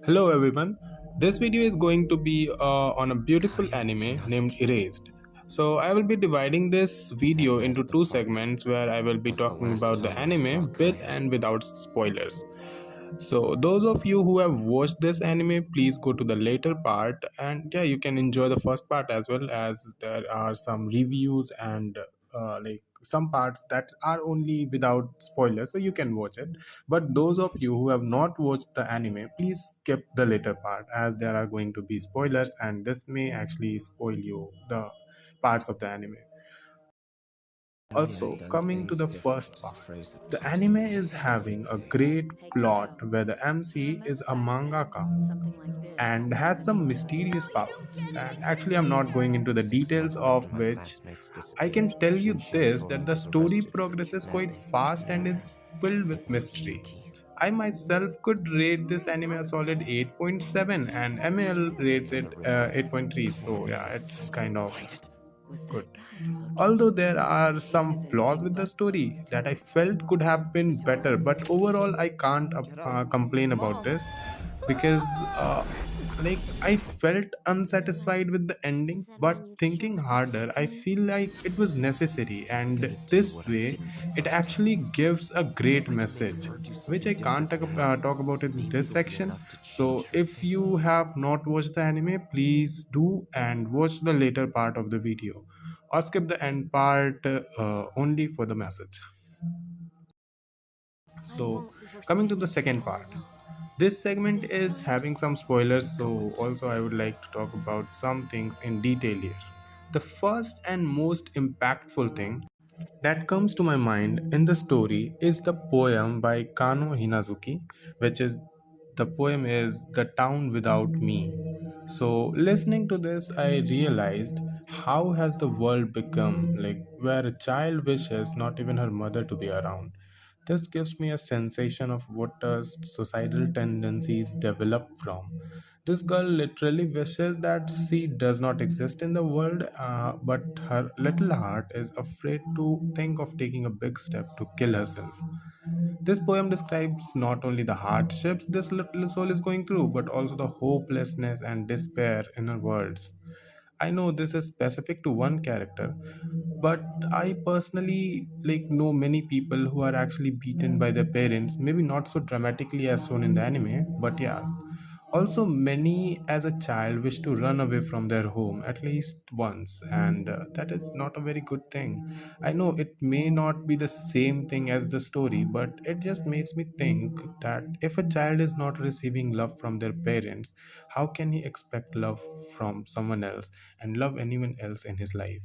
Hello everyone. This video is going to be on a beautiful anime named Erased. So I will be dividing this video into two segments where I will be talking about the anime with and without spoilers. So those of you who have watched this anime, please go to the later part, and yeah, you can enjoy the first part as well, as there are some reviews and like some parts that are only without spoilers, so you can watch it. But those of you who have not watched the anime, please skip the later part, as there are going to be spoilers and this may actually spoil you the parts of the anime. Also, coming to the first part, the anime is having a great plot where the MC is a mangaka and has some mysterious powers. And actually, I'm not going into the details of which. I can tell you this, that the story progresses quite fast and is filled with mystery. I myself could rate this anime a solid 8.7 and ML rates it 8.3. So yeah, it's kind of good. Although there are some flaws with the story that I felt could have been better, but overall I can't complain about this because like I felt unsatisfied with the ending, but thinking harder, I feel like it was necessary, and this way it actually gives a great message, which I can't talk about in this section. So if you have not watched the anime, please do and watch the later part of the video, or skip the end part only for the message. So, coming to the second part, this segment is having some spoilers, so also I would like to talk about some things in detail here. The first and most impactful thing that comes to my mind in the story is the poem by Kano Hinazuki, which is the poem is The Town Without Me. So listening to this, I realized how has the world become, like where a child wishes not even her mother to be around. This gives me a sensation of what societal tendencies develop from. This girl literally wishes that she does not exist in the world, but her little heart is afraid to think of taking a big step to kill herself. This poem describes not only the hardships this little soul is going through, but also the hopelessness and despair in her words. I know this is specific to one character, but I personally know many people who are actually beaten by their parents, maybe not so dramatically as shown in the anime, but yeah. Also, many as a child wish to run away from their home at least once, and that is not a very good thing. I know it may not be the same thing as the story, but it just makes me think that if a child is not receiving love from their parents, how can he expect love from someone else and love anyone else in his life?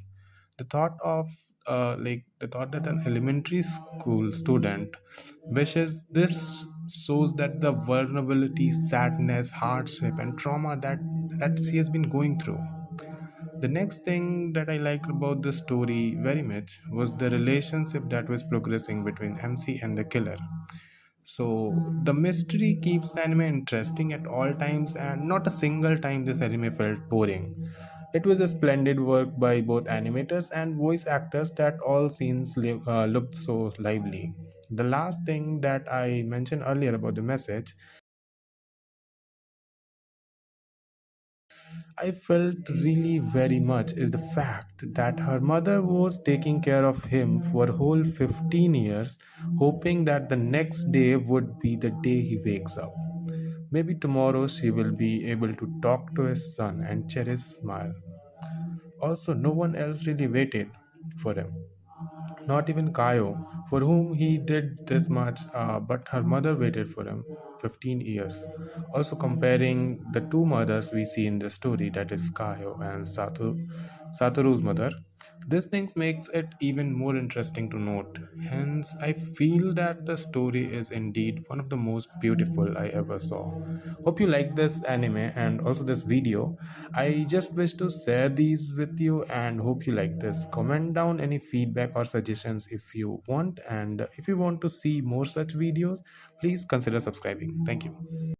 The thought of the thought that an elementary school student wishes this shows that the vulnerability, sadness, hardship and trauma that she has been going through. The next thing that I liked about the story very much was the relationship that was progressing between MC and the killer. So the mystery keeps the anime interesting at all times, and not a single time this anime felt boring. It was a splendid work by both animators and voice actors that all scenes looked so lively. The last thing that I mentioned earlier about the message, I felt really very much is the fact that her mother was taking care of him for whole 15 years, hoping that the next day would be the day he wakes up. Maybe tomorrow she will be able to talk to his son and share his smile. Also, no one else really waited for him. Not even Kayo, for whom he did this much, but her mother waited for him 15 years. Also, comparing the two mothers we see in the story, that is Kayo and Satoru's mother, this things makes it even more interesting to note. Hence, I feel that the story is indeed one of the most beautiful I ever saw. Hope you like this anime and also this video. I just wish to share these with you and hope you like this. Comment down any feedback or suggestions if you want, and if you want to see more such videos, please consider subscribing. Thank you.